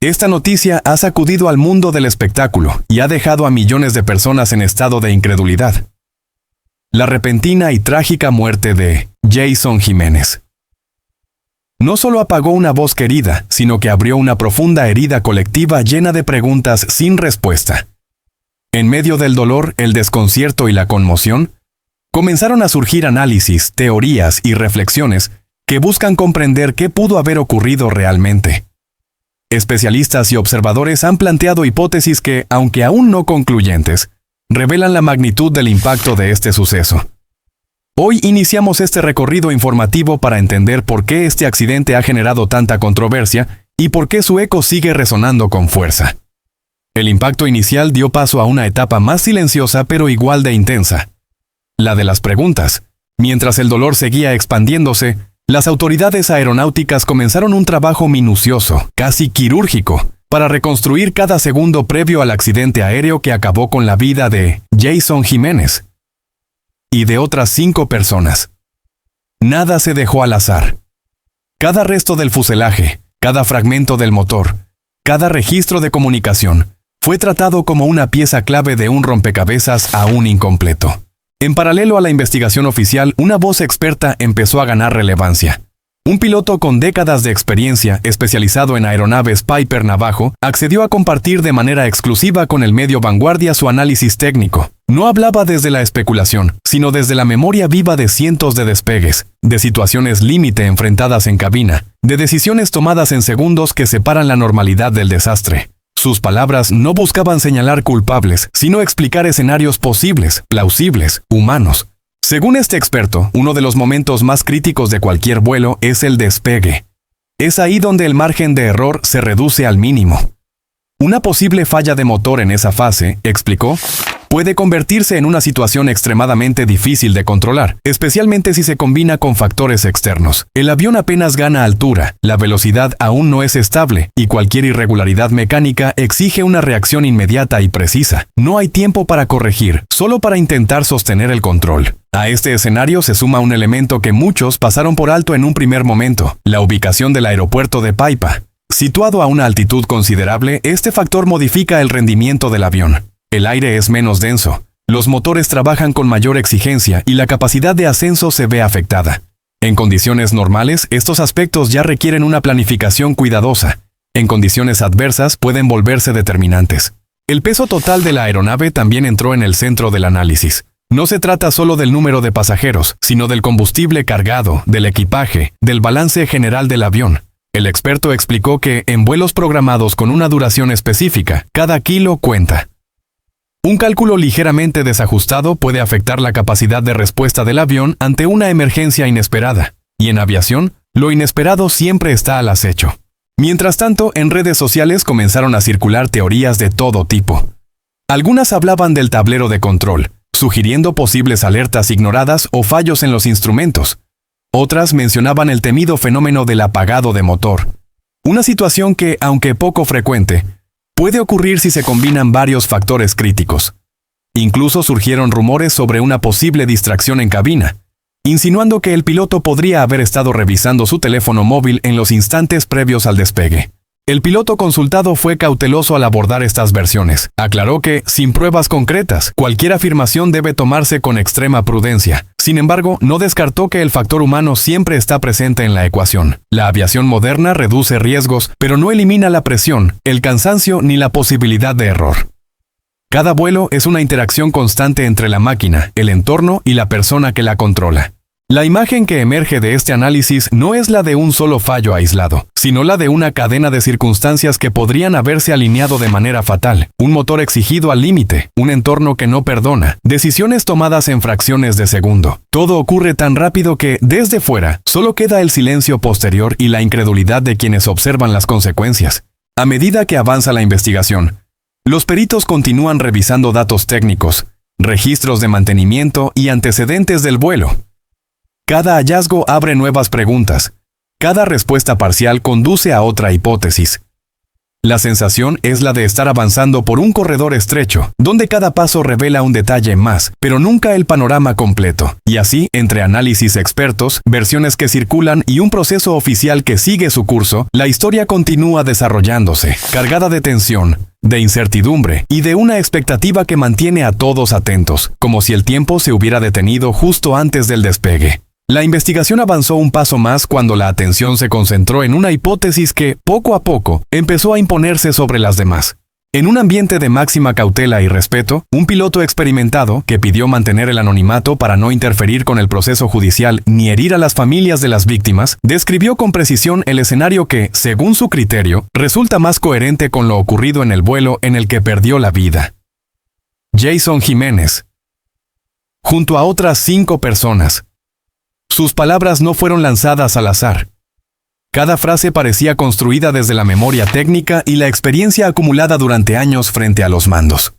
Esta noticia ha sacudido al mundo del espectáculo y ha dejado a millones de personas en estado de incredulidad. La repentina y trágica muerte de Jason Jiménez no solo apagó una voz querida, sino que abrió una profunda herida colectiva llena de preguntas sin respuesta. En medio del dolor, el desconcierto y la conmoción, comenzaron a surgir análisis, teorías y reflexiones que buscan comprender qué pudo haber ocurrido realmente. Especialistas y observadores han planteado hipótesis que, aunque aún no concluyentes, revelan la magnitud del impacto de este suceso. Hoy iniciamos este recorrido informativo para entender por qué este accidente ha generado tanta controversia y por qué su eco sigue resonando con fuerza. El impacto inicial dio paso a una etapa más silenciosa pero igual de intensa, la de las preguntas. Mientras el dolor seguía expandiéndose, las autoridades aeronáuticas comenzaron un trabajo minucioso, casi quirúrgico, para reconstruir cada segundo previo al accidente aéreo que acabó con la vida de Jason Jiménez y de otras 5 personas. Nada se dejó al azar. Cada resto del fuselaje, cada fragmento del motor, cada registro de comunicación, fue tratado como una pieza clave de un rompecabezas aún incompleto. En paralelo a la investigación oficial, una voz experta empezó a ganar relevancia. Un piloto con décadas de experiencia, especializado en aeronaves Piper Navajo, accedió a compartir de manera exclusiva con el medio Vanguardia su análisis técnico. No hablaba desde la especulación, sino desde la memoria viva de cientos de despegues, de situaciones límite enfrentadas en cabina, de decisiones tomadas en segundos que separan la normalidad del desastre. Sus palabras no buscaban señalar culpables, sino explicar escenarios posibles, plausibles, humanos. Según este experto, uno de los momentos más críticos de cualquier vuelo es el despegue. Es ahí donde el margen de error se reduce al mínimo. Una posible falla de motor en esa fase, explicó, puede convertirse en una situación extremadamente difícil de controlar, especialmente si se combina con factores externos. El avión apenas gana altura, la velocidad aún no es estable, y cualquier irregularidad mecánica exige una reacción inmediata y precisa. No hay tiempo para corregir, solo para intentar sostener el control. A este escenario se suma un elemento que muchos pasaron por alto en un primer momento, la ubicación del aeropuerto de Paipa. Situado a una altitud considerable, este factor modifica el rendimiento del avión. El aire es menos denso, los motores trabajan con mayor exigencia y la capacidad de ascenso se ve afectada. En condiciones normales, estos aspectos ya requieren una planificación cuidadosa. En condiciones adversas pueden volverse determinantes. El peso total de la aeronave también entró en el centro del análisis. No se trata solo del número de pasajeros, sino del combustible cargado, del equipaje, del balance general del avión. El experto explicó que, en vuelos programados con una duración específica, cada kilo cuenta. Un cálculo ligeramente desajustado puede afectar la capacidad de respuesta del avión ante una emergencia inesperada. Y en aviación, lo inesperado siempre está al acecho. Mientras tanto, en redes sociales comenzaron a circular teorías de todo tipo. Algunas hablaban del tablero de control, sugiriendo posibles alertas ignoradas o fallos en los instrumentos. Otras mencionaban el temido fenómeno del apagado de motor. Una situación que, aunque poco frecuente, puede ocurrir si se combinan varios factores críticos. Incluso surgieron rumores sobre una posible distracción en cabina, insinuando que el piloto podría haber estado revisando su teléfono móvil en los instantes previos al despegue. El piloto consultado fue cauteloso al abordar estas versiones. Aclaró que, sin pruebas concretas, cualquier afirmación debe tomarse con extrema prudencia. Sin embargo, no descartó que el factor humano siempre está presente en la ecuación. La aviación moderna reduce riesgos, pero no elimina la presión, el cansancio ni la posibilidad de error. Cada vuelo es una interacción constante entre la máquina, el entorno y la persona que la controla. La imagen que emerge de este análisis no es la de un solo fallo aislado, sino la de una cadena de circunstancias que podrían haberse alineado de manera fatal. Un motor exigido al límite, un entorno que no perdona, decisiones tomadas en fracciones de segundo. Todo ocurre tan rápido que, desde fuera, solo queda el silencio posterior y la incredulidad de quienes observan las consecuencias. A medida que avanza la investigación, los peritos continúan revisando datos técnicos, registros de mantenimiento y antecedentes del vuelo. Cada hallazgo abre nuevas preguntas. Cada respuesta parcial conduce a otra hipótesis. La sensación es la de estar avanzando por un corredor estrecho, donde cada paso revela un detalle más, pero nunca el panorama completo. Y así, entre análisis expertos, versiones que circulan y un proceso oficial que sigue su curso, la historia continúa desarrollándose, cargada de tensión, de incertidumbre y de una expectativa que mantiene a todos atentos, como si el tiempo se hubiera detenido justo antes del despegue. La investigación avanzó un paso más cuando la atención se concentró en una hipótesis que, poco a poco, empezó a imponerse sobre las demás. En un ambiente de máxima cautela y respeto, un piloto experimentado, que pidió mantener el anonimato para no interferir con el proceso judicial ni herir a las familias de las víctimas, describió con precisión el escenario que, según su criterio, resulta más coherente con lo ocurrido en el vuelo en el que perdió la vida. Jason Jiménez. Junto a otras 5 personas. Sus palabras no fueron lanzadas al azar. Cada frase parecía construida desde la memoria técnica y la experiencia acumulada durante años frente a los mandos.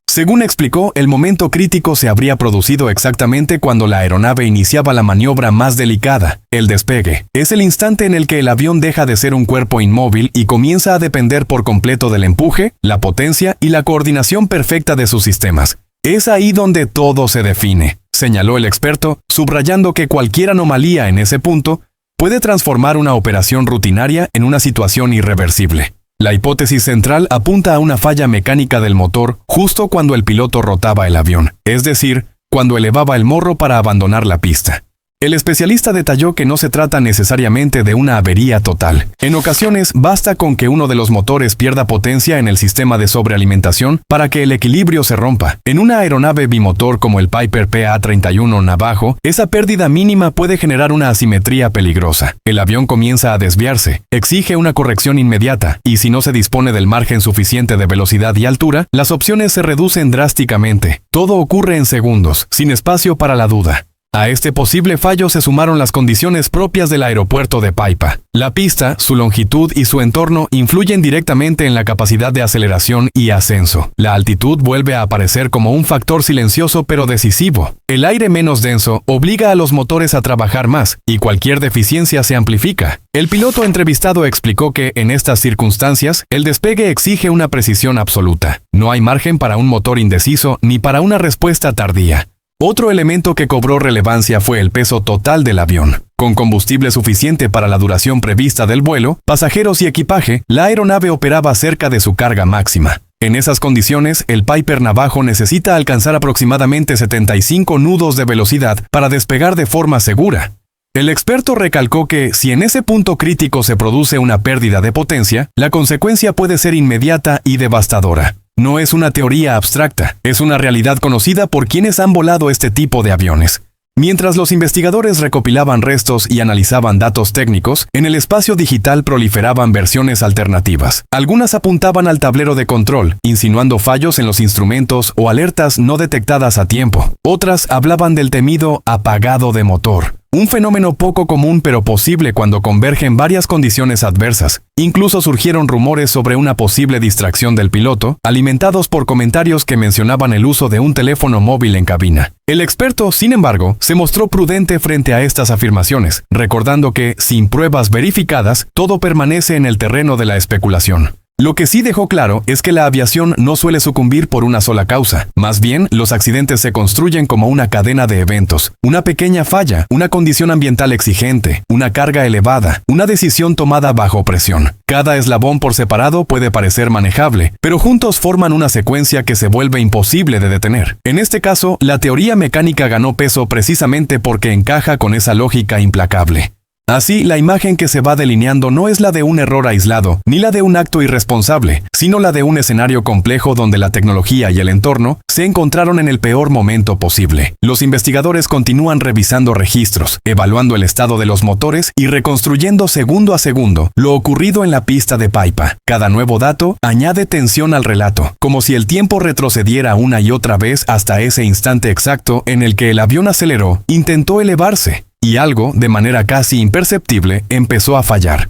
Según explicó, el momento crítico se habría producido exactamente cuando la aeronave iniciaba la maniobra más delicada, el despegue. Es el instante en el que el avión deja de ser un cuerpo inmóvil y comienza a depender por completo del empuje, la potencia y la coordinación perfecta de sus sistemas. Es ahí donde todo se define, señaló el experto, subrayando que cualquier anomalía en ese punto puede transformar una operación rutinaria en una situación irreversible. La hipótesis central apunta a una falla mecánica del motor justo cuando el piloto rotaba el avión, es decir, cuando elevaba el morro para abandonar la pista. El especialista detalló que no se trata necesariamente de una avería total. En ocasiones, basta con que uno de los motores pierda potencia en el sistema de sobrealimentación para que el equilibrio se rompa. En una aeronave bimotor como el Piper PA-31 Navajo, esa pérdida mínima puede generar una asimetría peligrosa. El avión comienza a desviarse, exige una corrección inmediata, y si no se dispone del margen suficiente de velocidad y altura, las opciones se reducen drásticamente. Todo ocurre en segundos, sin espacio para la duda. A este posible fallo se sumaron las condiciones propias del aeropuerto de Paipa. La pista, su longitud y su entorno influyen directamente en la capacidad de aceleración y ascenso. La altitud vuelve a aparecer como un factor silencioso pero decisivo. El aire menos denso obliga a los motores a trabajar más, y cualquier deficiencia se amplifica. El piloto entrevistado explicó que, en estas circunstancias, el despegue exige una precisión absoluta. No hay margen para un motor indeciso ni para una respuesta tardía. Otro elemento que cobró relevancia fue el peso total del avión. Con combustible suficiente para la duración prevista del vuelo, pasajeros y equipaje, la aeronave operaba cerca de su carga máxima. En esas condiciones, el Piper Navajo necesita alcanzar aproximadamente 75 nudos de velocidad para despegar de forma segura. El experto recalcó que, si en ese punto crítico se produce una pérdida de potencia, la consecuencia puede ser inmediata y devastadora. No es una teoría abstracta, es una realidad conocida por quienes han volado este tipo de aviones. Mientras los investigadores recopilaban restos y analizaban datos técnicos, en el espacio digital proliferaban versiones alternativas. Algunas apuntaban al tablero de control, insinuando fallos en los instrumentos o alertas no detectadas a tiempo. Otras hablaban del temido apagado de motor. Un fenómeno poco común pero posible cuando convergen varias condiciones adversas. Incluso surgieron rumores sobre una posible distracción del piloto, alimentados por comentarios que mencionaban el uso de un teléfono móvil en cabina. El experto, sin embargo, se mostró prudente frente a estas afirmaciones, recordando que, sin pruebas verificadas, todo permanece en el terreno de la especulación. Lo que sí dejó claro es que la aviación no suele sucumbir por una sola causa. Más bien, los accidentes se construyen como una cadena de eventos. Una pequeña falla, una condición ambiental exigente, una carga elevada, una decisión tomada bajo presión. Cada eslabón por separado puede parecer manejable, pero juntos forman una secuencia que se vuelve imposible de detener. En este caso, la teoría mecánica ganó peso precisamente porque encaja con esa lógica implacable. Así, la imagen que se va delineando no es la de un error aislado, ni la de un acto irresponsable, sino la de un escenario complejo donde la tecnología y el entorno se encontraron en el peor momento posible. Los investigadores continúan revisando registros, evaluando el estado de los motores y reconstruyendo segundo a segundo lo ocurrido en la pista de Paipa. Cada nuevo dato añade tensión al relato, como si el tiempo retrocediera una y otra vez hasta ese instante exacto en el que el avión aceleró, intentó elevarse. Y algo, de manera casi imperceptible, empezó a fallar.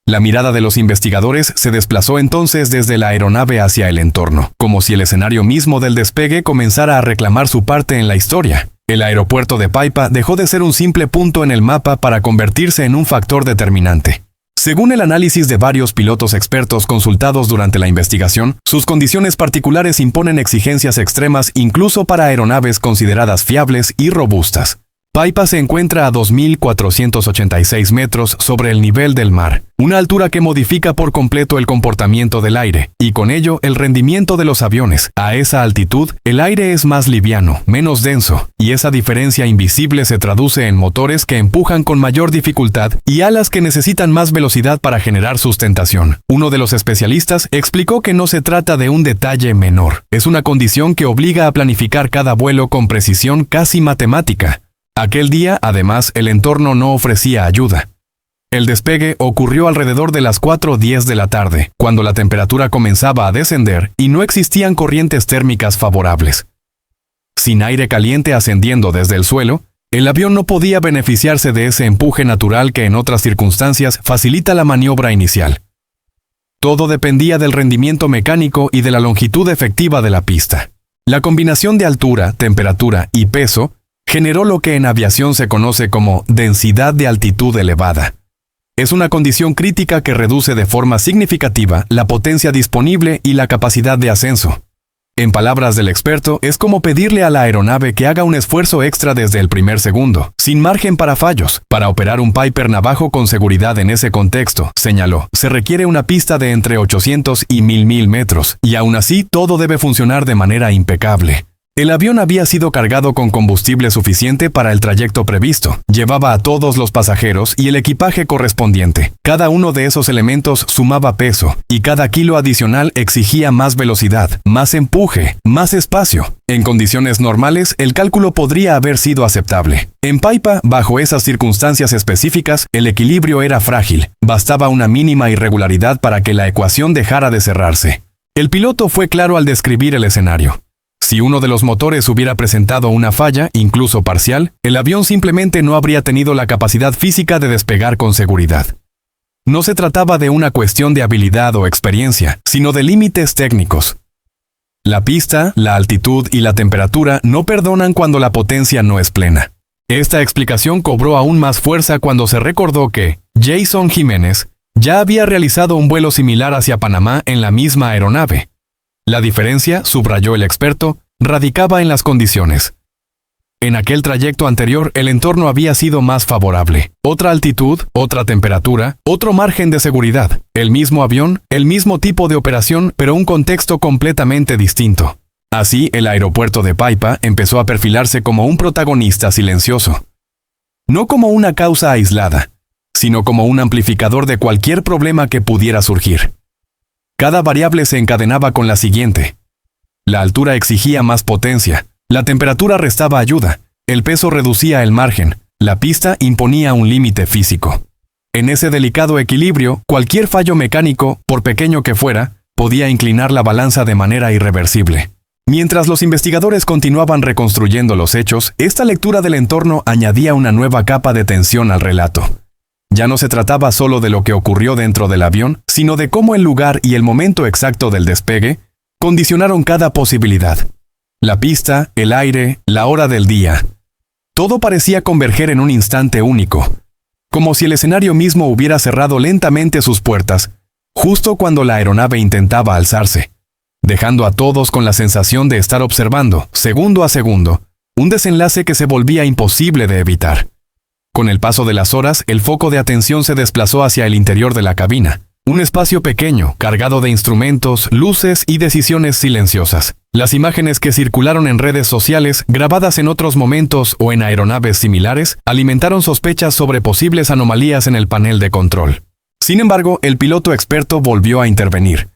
La mirada de los investigadores se desplazó entonces desde la aeronave hacia el entorno, como si el escenario mismo del despegue comenzara a reclamar su parte en la historia. El aeropuerto de Paipa dejó de ser un simple punto en el mapa para convertirse en un factor determinante. Según el análisis de varios pilotos expertos consultados durante la investigación, sus condiciones particulares imponen exigencias extremas incluso para aeronaves consideradas fiables y robustas. Paipa se encuentra a 2.486 metros sobre el nivel del mar, una altura que modifica por completo el comportamiento del aire, y con ello el rendimiento de los aviones. A esa altitud, el aire es más liviano, menos denso, y esa diferencia invisible se traduce en motores que empujan con mayor dificultad y alas que necesitan más velocidad para generar sustentación. Uno de los especialistas explicó que no se trata de un detalle menor, es una condición que obliga a planificar cada vuelo con precisión casi matemática. Aquel día, además, el entorno no ofrecía ayuda. El despegue ocurrió alrededor de las 4:10 de la tarde, cuando la temperatura comenzaba a descender y no existían corrientes térmicas favorables. Sin aire caliente ascendiendo desde el suelo, el avión no podía beneficiarse de ese empuje natural que en otras circunstancias facilita la maniobra inicial. Todo dependía del rendimiento mecánico y de la longitud efectiva de la pista. La combinación de altura, temperatura y peso generó lo que en aviación se conoce como densidad de altitud elevada. Es una condición crítica que reduce de forma significativa la potencia disponible y la capacidad de ascenso. En palabras del experto, es como pedirle a la aeronave que haga un esfuerzo extra desde el primer segundo, sin margen para fallos. Para operar un Piper Navajo con seguridad en ese contexto, señaló, se requiere una pista de entre 800 y 1000 metros, y aún así todo debe funcionar de manera impecable. El avión había sido cargado con combustible suficiente para el trayecto previsto, llevaba a todos los pasajeros y el equipaje correspondiente. Cada uno de esos elementos sumaba peso, y cada kilo adicional exigía más velocidad, más empuje, más espacio. En condiciones normales, el cálculo podría haber sido aceptable. En Paipa, bajo esas circunstancias específicas, el equilibrio era frágil, bastaba una mínima irregularidad para que la ecuación dejara de cerrarse. El piloto fue claro al describir el escenario. Si uno de los motores hubiera presentado una falla, incluso parcial, el avión simplemente no habría tenido la capacidad física de despegar con seguridad. No se trataba de una cuestión de habilidad o experiencia, sino de límites técnicos. La pista, la altitud y la temperatura no perdonan cuando la potencia no es plena. Esta explicación cobró aún más fuerza cuando se recordó que Jason Jiménez ya había realizado un vuelo similar hacia Panamá en la misma aeronave. La diferencia, subrayó el experto, radicaba en las condiciones. En aquel trayecto anterior, el entorno había sido más favorable. Otra altitud, otra temperatura, otro margen de seguridad. El mismo avión, el mismo tipo de operación, pero un contexto completamente distinto. Así, el aeropuerto de Paipa empezó a perfilarse como un protagonista silencioso. No como una causa aislada, sino como un amplificador de cualquier problema que pudiera surgir. Cada variable se encadenaba con la siguiente. La altura exigía más potencia, la temperatura restaba ayuda, el peso reducía el margen, la pista imponía un límite físico. En ese delicado equilibrio, cualquier fallo mecánico, por pequeño que fuera, podía inclinar la balanza de manera irreversible. Mientras los investigadores continuaban reconstruyendo los hechos, esta lectura del entorno añadía una nueva capa de tensión al relato. Ya no se trataba solo de lo que ocurrió dentro del avión, sino de cómo el lugar y el momento exacto del despegue condicionaron cada posibilidad. La pista, el aire, la hora del día. Todo parecía converger en un instante único, como si el escenario mismo hubiera cerrado lentamente sus puertas, justo cuando la aeronave intentaba alzarse, dejando a todos con la sensación de estar observando, segundo a segundo, un desenlace que se volvía imposible de evitar. Con el paso de las horas, el foco de atención se desplazó hacia el interior de la cabina. Un espacio pequeño, cargado de instrumentos, luces y decisiones silenciosas. Las imágenes que circularon en redes sociales, grabadas en otros momentos o en aeronaves similares, alimentaron sospechas sobre posibles anomalías en el panel de control. Sin embargo, el piloto experto volvió a intervenir,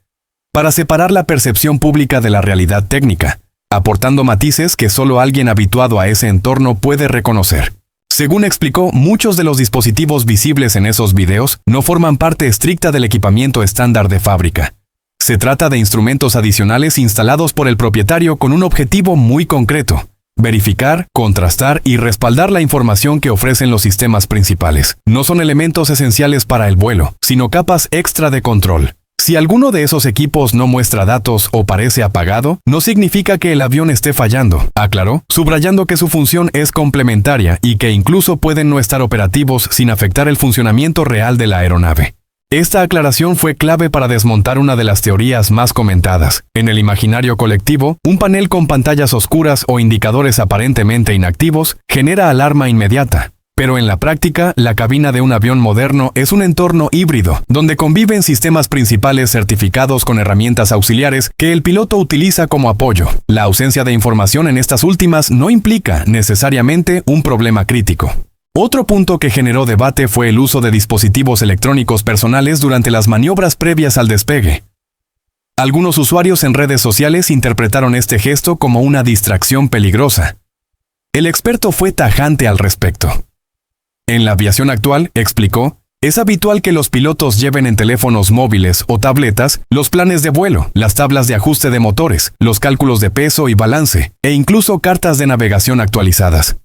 para separar la percepción pública de la realidad técnica, aportando matices que solo alguien habituado a ese entorno puede reconocer. Según explicó, muchos de los dispositivos visibles en esos videos no forman parte estricta del equipamiento estándar de fábrica. Se trata de instrumentos adicionales instalados por el propietario con un objetivo muy concreto: verificar, contrastar y respaldar la información que ofrecen los sistemas principales. No son elementos esenciales para el vuelo, sino capas extra de control. Si alguno de esos equipos no muestra datos o parece apagado, no significa que el avión esté fallando, aclaró, subrayando que su función es complementaria y que incluso pueden no estar operativos sin afectar el funcionamiento real de la aeronave. Esta aclaración fue clave para desmontar una de las teorías más comentadas. En el imaginario colectivo, un panel con pantallas oscuras o indicadores aparentemente inactivos genera alarma inmediata. Pero en la práctica, la cabina de un avión moderno es un entorno híbrido, donde conviven sistemas principales certificados con herramientas auxiliares que el piloto utiliza como apoyo. La ausencia de información en estas últimas no implica necesariamente un problema crítico. Otro punto que generó debate fue el uso de dispositivos electrónicos personales durante las maniobras previas al despegue. Algunos usuarios en redes sociales interpretaron este gesto como una distracción peligrosa. El experto fue tajante al respecto. En la aviación actual, explicó, es habitual que los pilotos lleven en teléfonos móviles o tabletas los planes de vuelo, las tablas de ajuste de motores, los cálculos de peso y balance, e incluso cartas de navegación actualizadas.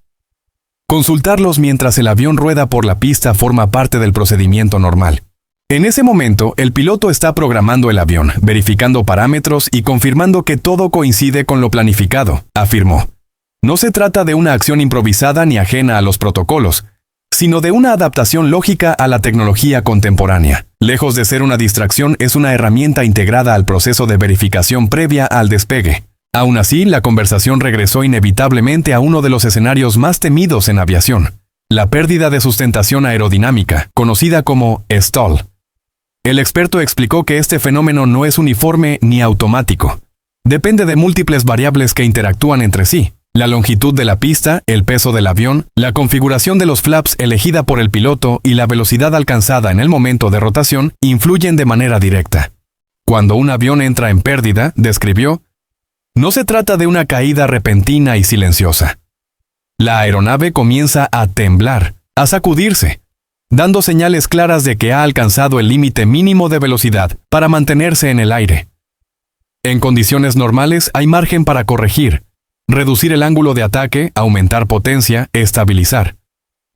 Consultarlos mientras el avión rueda por la pista forma parte del procedimiento normal. En ese momento, el piloto está programando el avión, verificando parámetros y confirmando que todo coincide con lo planificado, afirmó. No se trata de una acción improvisada ni ajena a los protocolos, sino de una adaptación lógica a la tecnología contemporánea. Lejos de ser una distracción, es una herramienta integrada al proceso de verificación previa al despegue. Aún así, la conversación regresó inevitablemente a uno de los escenarios más temidos en aviación: la pérdida de sustentación aerodinámica, conocida como stall. El experto explicó que este fenómeno no es uniforme ni automático. Depende de múltiples variables que interactúan entre sí. La longitud de la pista, el peso del avión, la configuración de los flaps elegida por el piloto y la velocidad alcanzada en el momento de rotación influyen de manera directa. Cuando un avión entra en pérdida, describió, no se trata de una caída repentina y silenciosa. La aeronave comienza a temblar, a sacudirse, dando señales claras de que ha alcanzado el límite mínimo de velocidad para mantenerse en el aire. En condiciones normales hay margen para corregir, reducir el ángulo de ataque, aumentar potencia, estabilizar.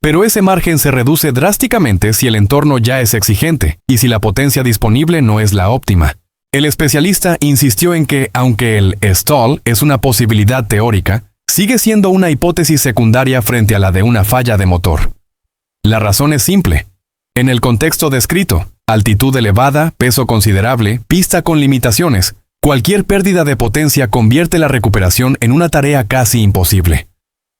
Pero ese margen se reduce drásticamente si el entorno ya es exigente y si la potencia disponible no es la óptima. El especialista insistió en que, aunque el stall es una posibilidad teórica, sigue siendo una hipótesis secundaria frente a la de una falla de motor. La razón es simple. En el contexto descrito, altitud elevada, peso considerable, pista con limitaciones, cualquier pérdida de potencia convierte la recuperación en una tarea casi imposible.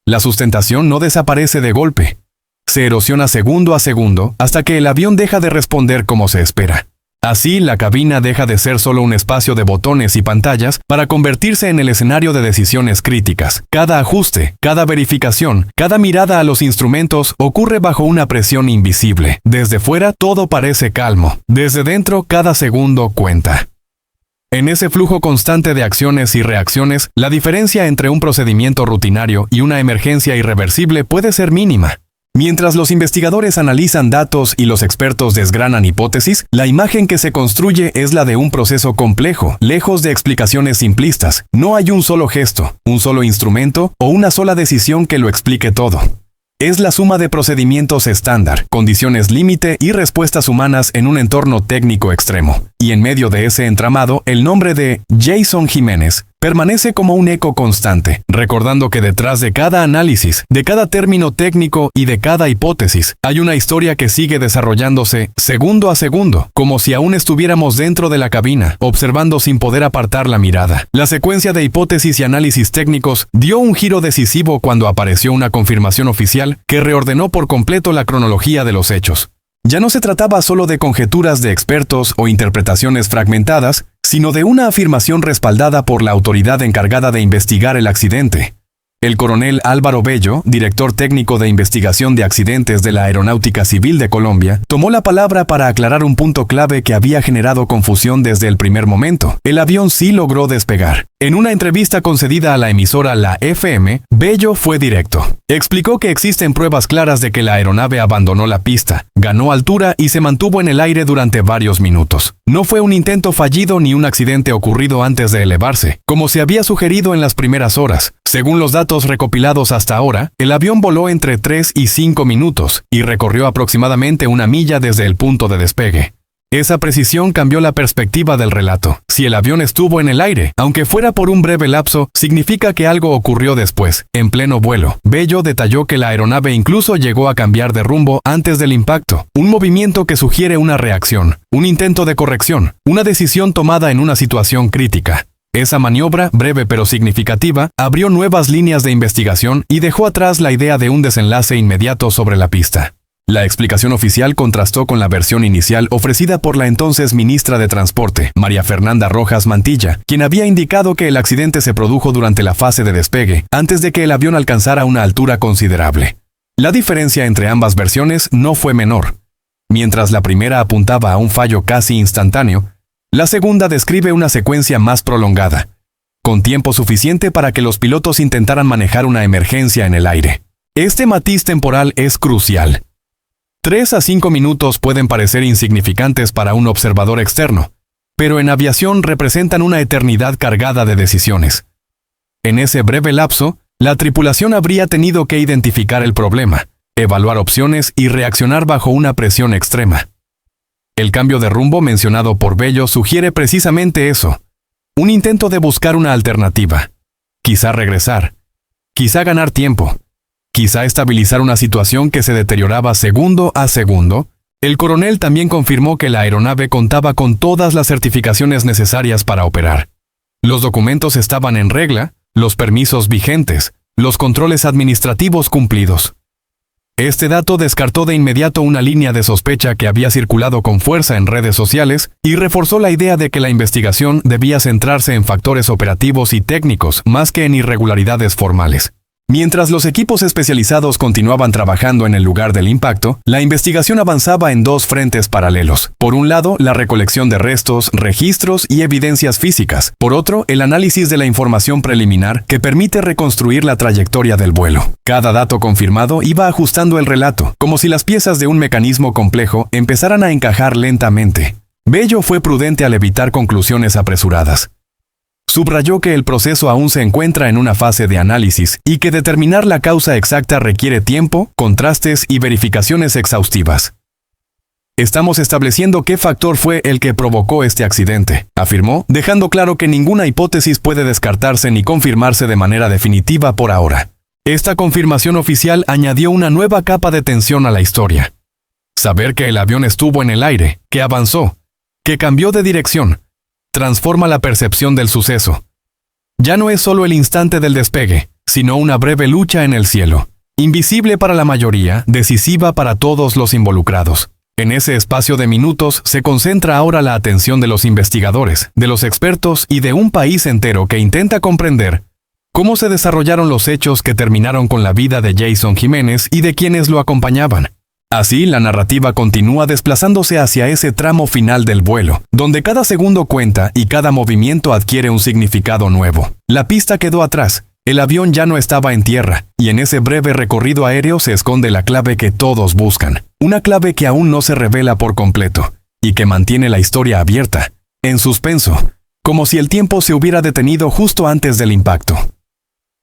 La sustentación no desaparece de golpe. Se erosiona segundo a segundo hasta que el avión deja de responder como se espera. Así, la cabina deja de ser solo un espacio de botones y pantallas para convertirse en el escenario de decisiones críticas. Cada ajuste, cada verificación, cada mirada a los instrumentos ocurre bajo una presión invisible. Desde fuera todo parece calmo. Desde dentro cada segundo cuenta. En ese flujo constante de acciones y reacciones, la diferencia entre un procedimiento rutinario y una emergencia irreversible puede ser mínima. Mientras los investigadores analizan datos y los expertos desgranan hipótesis, la imagen que se construye es la de un proceso complejo, lejos de explicaciones simplistas. No hay un solo gesto, un solo instrumento o una sola decisión que lo explique todo. Es la suma de procedimientos estándar, condiciones límite y respuestas humanas en un entorno técnico extremo. Y en medio de ese entramado, el nombre de Jason Jiménez permanece como un eco constante, recordando que detrás de cada análisis, de cada término técnico y de cada hipótesis, hay una historia que sigue desarrollándose segundo a segundo, como si aún estuviéramos dentro de la cabina, observando sin poder apartar la mirada. La secuencia de hipótesis y análisis técnicos dio un giro decisivo cuando apareció una confirmación oficial que reordenó por completo la cronología de los hechos. Ya no se trataba solo de conjeturas de expertos o interpretaciones fragmentadas, sino de una afirmación respaldada por la autoridad encargada de investigar el accidente. El coronel Álvaro Bello, director técnico de investigación de accidentes de la Aeronáutica Civil de Colombia, tomó la palabra para aclarar un punto clave que había generado confusión desde el primer momento. El avión sí logró despegar. En una entrevista concedida a la emisora La FM, Bello fue directo. Explicó que existen pruebas claras de que la aeronave abandonó la pista, ganó altura y se mantuvo en el aire durante varios minutos. No fue un intento fallido ni un accidente ocurrido antes de elevarse, como se había sugerido en las primeras horas. Según los datos recopilados hasta ahora, el avión voló entre 3 y 5 minutos y recorrió aproximadamente 1 milla desde el punto de despegue. Esa precisión cambió la perspectiva del relato. Si el avión estuvo en el aire, aunque fuera por un breve lapso, significa que algo ocurrió después, en pleno vuelo. Bello detalló que la aeronave incluso llegó a cambiar de rumbo antes del impacto, un movimiento que sugiere una reacción, un intento de corrección, una decisión tomada en una situación crítica. Esa maniobra, breve pero significativa, abrió nuevas líneas de investigación y dejó atrás la idea de un desenlace inmediato sobre la pista. La explicación oficial contrastó con la versión inicial ofrecida por la entonces ministra de Transporte, María Fernanda Rojas Mantilla, quien había indicado que el accidente se produjo durante la fase de despegue, antes de que el avión alcanzara una altura considerable. La diferencia entre ambas versiones no fue menor. Mientras la primera apuntaba a un fallo casi instantáneo, la segunda describe una secuencia más prolongada, con tiempo suficiente para que los pilotos intentaran manejar una emergencia en el aire. Este matiz temporal es crucial. 3 a 5 minutos pueden parecer insignificantes para un observador externo, pero en aviación representan una eternidad cargada de decisiones. En ese breve lapso, la tripulación habría tenido que identificar el problema, evaluar opciones y reaccionar bajo una presión extrema. El cambio de rumbo mencionado por Bello sugiere precisamente eso, un intento de buscar una alternativa, quizá regresar, quizá ganar tiempo, quizá estabilizar una situación que se deterioraba segundo a segundo. El coronel también confirmó que la aeronave contaba con todas las certificaciones necesarias para operar. Los documentos estaban en regla, los permisos vigentes, los controles administrativos cumplidos. Este dato descartó de inmediato una línea de sospecha que había circulado con fuerza en redes sociales y reforzó la idea de que la investigación debía centrarse en factores operativos y técnicos más que en irregularidades formales. Mientras los equipos especializados continuaban trabajando en el lugar del impacto, la investigación avanzaba en dos frentes paralelos. Por un lado, la recolección de restos, registros y evidencias físicas. Por otro, el análisis de la información preliminar que permite reconstruir la trayectoria del vuelo. Cada dato confirmado iba ajustando el relato, como si las piezas de un mecanismo complejo empezaran a encajar lentamente. Bello fue prudente al evitar conclusiones apresuradas. Subrayó que el proceso aún se encuentra en una fase de análisis y que determinar la causa exacta requiere tiempo, contrastes y verificaciones exhaustivas. Estamos estableciendo qué factor fue el que provocó este accidente, afirmó, dejando claro que ninguna hipótesis puede descartarse ni confirmarse de manera definitiva por ahora. Esta confirmación oficial añadió una nueva capa de tensión a la historia. Saber que el avión estuvo en el aire, que avanzó, que cambió de dirección, transforma la percepción del suceso. Ya no es solo el instante del despegue, sino una breve lucha en el cielo, invisible para la mayoría, decisiva para todos los involucrados. En ese espacio de minutos se concentra ahora la atención de los investigadores, de los expertos y de un país entero que intenta comprender cómo se desarrollaron los hechos que terminaron con la vida de Jason Jiménez y de quienes lo acompañaban. Así, la narrativa continúa desplazándose hacia ese tramo final del vuelo, donde cada segundo cuenta y cada movimiento adquiere un significado nuevo. La pista quedó atrás, el avión ya no estaba en tierra, y en ese breve recorrido aéreo se esconde la clave que todos buscan. Una clave que aún no se revela por completo, y que mantiene la historia abierta, en suspenso, como si el tiempo se hubiera detenido justo antes del impacto.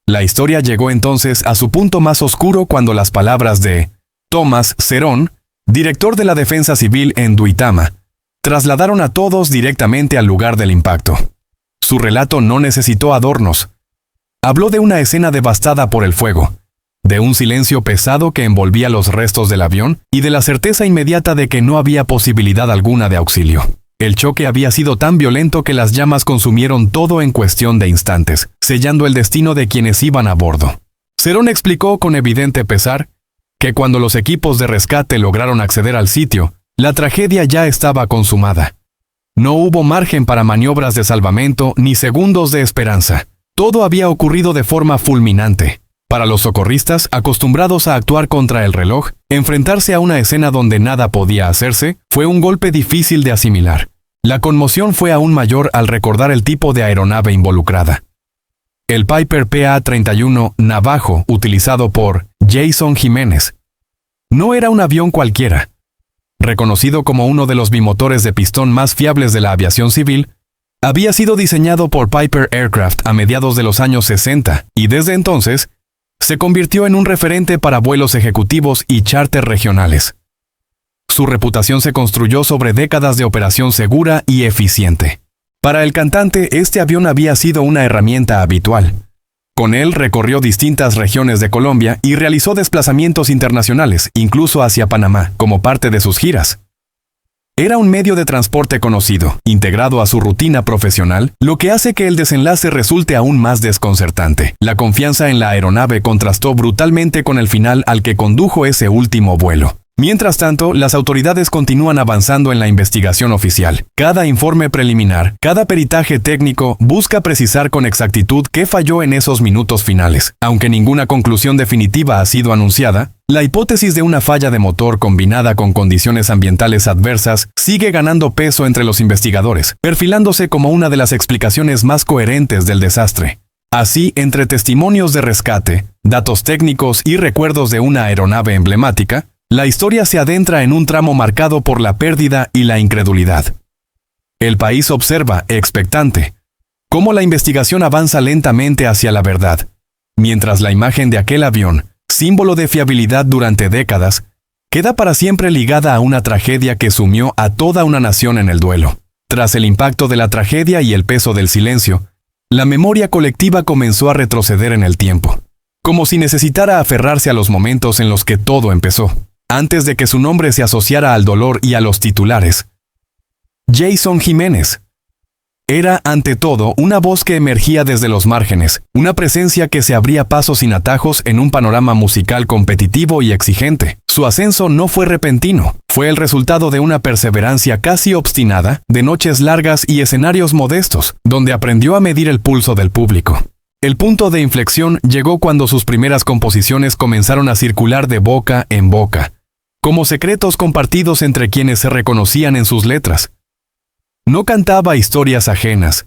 La historia llegó entonces a su punto más oscuro cuando las palabras de Tomás Cerón, director de la Defensa Civil en Duitama, trasladaron a todos directamente al lugar del impacto. Su relato no necesitó adornos. Habló de una escena devastada por el fuego, de un silencio pesado que envolvía los restos del avión y de la certeza inmediata de que no había posibilidad alguna de auxilio. El choque había sido tan violento que las llamas consumieron todo en cuestión de instantes, sellando el destino de quienes iban a bordo. Cerón explicó con evidente pesar que cuando los equipos de rescate lograron acceder al sitio, la tragedia ya estaba consumada. No hubo margen para maniobras de salvamento ni segundos de esperanza. Todo había ocurrido de forma fulminante. Para los socorristas, acostumbrados a actuar contra el reloj, enfrentarse a una escena donde nada podía hacerse fue un golpe difícil de asimilar. La conmoción fue aún mayor al recordar el tipo de aeronave involucrada. El Piper PA-31 Navajo, utilizado por Jason Jiménez, no era un avión cualquiera. Reconocido como uno de los bimotores de pistón más fiables de la aviación civil, había sido diseñado por Piper Aircraft a mediados de los años 60 y desde entonces se convirtió en un referente para vuelos ejecutivos y charter regionales. Su reputación se construyó sobre décadas de operación segura y eficiente. Para el cantante, este avión había sido una herramienta habitual. Con él recorrió distintas regiones de Colombia y realizó desplazamientos internacionales, incluso hacia Panamá, como parte de sus giras. Era un medio de transporte conocido, integrado a su rutina profesional, lo que hace que el desenlace resulte aún más desconcertante. La confianza en la aeronave contrastó brutalmente con el final al que condujo ese último vuelo. Mientras tanto, las autoridades continúan avanzando en la investigación oficial. Cada informe preliminar, cada peritaje técnico busca precisar con exactitud qué falló en esos minutos finales. Aunque ninguna conclusión definitiva ha sido anunciada, la hipótesis de una falla de motor combinada con condiciones ambientales adversas sigue ganando peso entre los investigadores, perfilándose como una de las explicaciones más coherentes del desastre. Así, entre testimonios de rescate, datos técnicos y recuerdos de una aeronave emblemática, la historia se adentra en un tramo marcado por la pérdida y la incredulidad. El país observa, expectante, cómo la investigación avanza lentamente hacia la verdad, mientras la imagen de aquel avión, símbolo de fiabilidad durante décadas, queda para siempre ligada a una tragedia que sumió a toda una nación en el duelo. Tras el impacto de la tragedia y el peso del silencio, la memoria colectiva comenzó a retroceder en el tiempo, como si necesitara aferrarse a los momentos en los que todo empezó. Antes de que su nombre se asociara al dolor y a los titulares. Jason Jiménez era, ante todo, una voz que emergía desde los márgenes, una presencia que se abría paso sin atajos en un panorama musical competitivo y exigente. Su ascenso no fue repentino, fue el resultado de una perseverancia casi obstinada, de noches largas y escenarios modestos, donde aprendió a medir el pulso del público. El punto de inflexión llegó cuando sus primeras composiciones comenzaron a circular de boca en boca, como secretos compartidos entre quienes se reconocían en sus letras. No cantaba historias ajenas.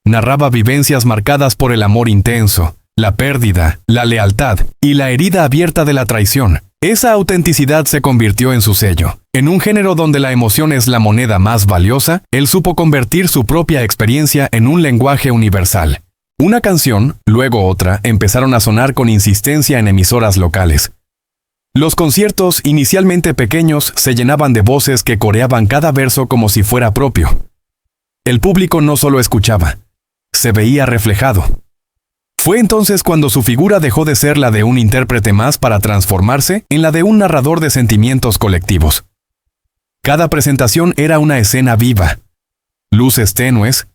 Narraba vivencias marcadas por el amor intenso, la pérdida, la lealtad y la herida abierta de la traición. Esa autenticidad se convirtió en su sello. En un género donde la emoción es la moneda más valiosa, él supo convertir su propia experiencia en un lenguaje universal. Una canción, luego otra, empezaron a sonar con insistencia en emisoras locales. Los conciertos, inicialmente pequeños, se llenaban de voces que coreaban cada verso como si fuera propio. El público no solo escuchaba, se veía reflejado. Fue entonces cuando su figura dejó de ser la de un intérprete más para transformarse en la de un narrador de sentimientos colectivos. Cada presentación era una escena viva. Luces tenues,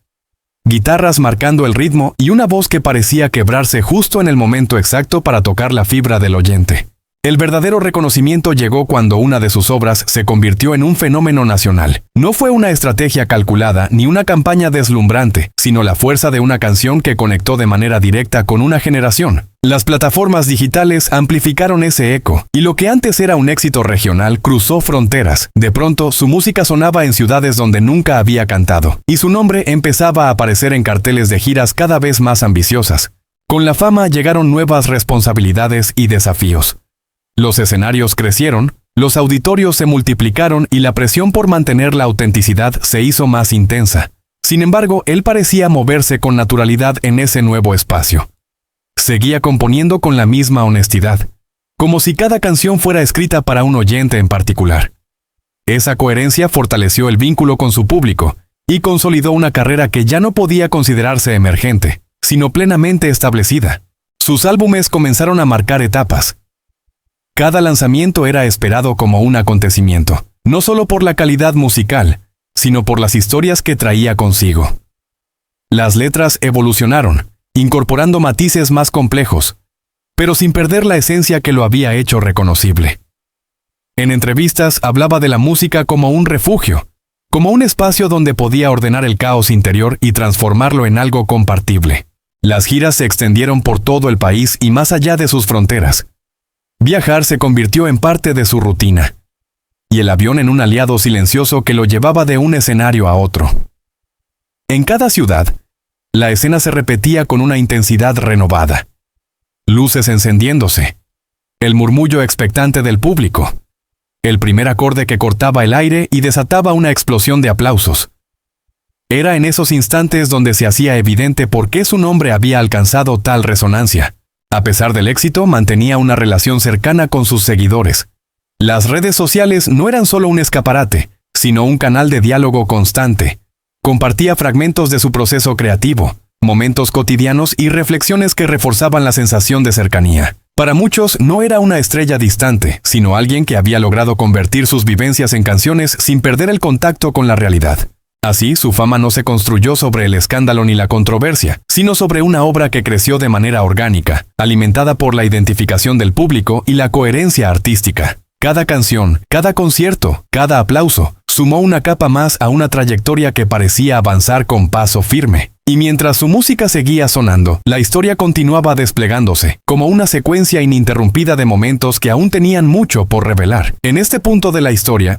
guitarras marcando el ritmo y una voz que parecía quebrarse justo en el momento exacto para tocar la fibra del oyente. El verdadero reconocimiento llegó cuando una de sus obras se convirtió en un fenómeno nacional. No fue una estrategia calculada ni una campaña deslumbrante, sino la fuerza de una canción que conectó de manera directa con una generación. Las plataformas digitales amplificaron ese eco, y lo que antes era un éxito regional cruzó fronteras. De pronto, su música sonaba en ciudades donde nunca había cantado, y su nombre empezaba a aparecer en carteles de giras cada vez más ambiciosas. Con la fama llegaron nuevas responsabilidades y desafíos. Los escenarios crecieron, los auditorios se multiplicaron y la presión por mantener la autenticidad se hizo más intensa. Sin embargo, él parecía moverse con naturalidad en ese nuevo espacio. Seguía componiendo con la misma honestidad, como si cada canción fuera escrita para un oyente en particular. Esa coherencia fortaleció el vínculo con su público y consolidó una carrera que ya no podía considerarse emergente, sino plenamente establecida. Sus álbumes comenzaron a marcar etapas. Cada lanzamiento era esperado como un acontecimiento, no solo por la calidad musical, sino por las historias que traía consigo. Las letras evolucionaron, incorporando matices más complejos, pero sin perder la esencia que lo había hecho reconocible. En entrevistas hablaba de la música como un refugio, como un espacio donde podía ordenar el caos interior y transformarlo en algo compartible. Las giras se extendieron por todo el país y más allá de sus fronteras. Viajar se convirtió en parte de su rutina, y el avión en un aliado silencioso que lo llevaba de un escenario a otro. En cada ciudad, la escena se repetía con una intensidad renovada. Luces encendiéndose, el murmullo expectante del público, el primer acorde que cortaba el aire y desataba una explosión de aplausos. Era en esos instantes donde se hacía evidente por qué su nombre había alcanzado tal resonancia. A pesar del éxito, mantenía una relación cercana con sus seguidores. Las redes sociales no eran solo un escaparate, sino un canal de diálogo constante. Compartía fragmentos de su proceso creativo, momentos cotidianos y reflexiones que reforzaban la sensación de cercanía. Para muchos no era una estrella distante, sino alguien que había logrado convertir sus vivencias en canciones sin perder el contacto con la realidad. Así, su fama no se construyó sobre el escándalo ni la controversia, sino sobre una obra que creció de manera orgánica, alimentada por la identificación del público y la coherencia artística. Cada canción, cada concierto, cada aplauso, sumó una capa más a una trayectoria que parecía avanzar con paso firme. Y mientras su música seguía sonando, la historia continuaba desplegándose, como una secuencia ininterrumpida de momentos que aún tenían mucho por revelar. En este punto de la historia,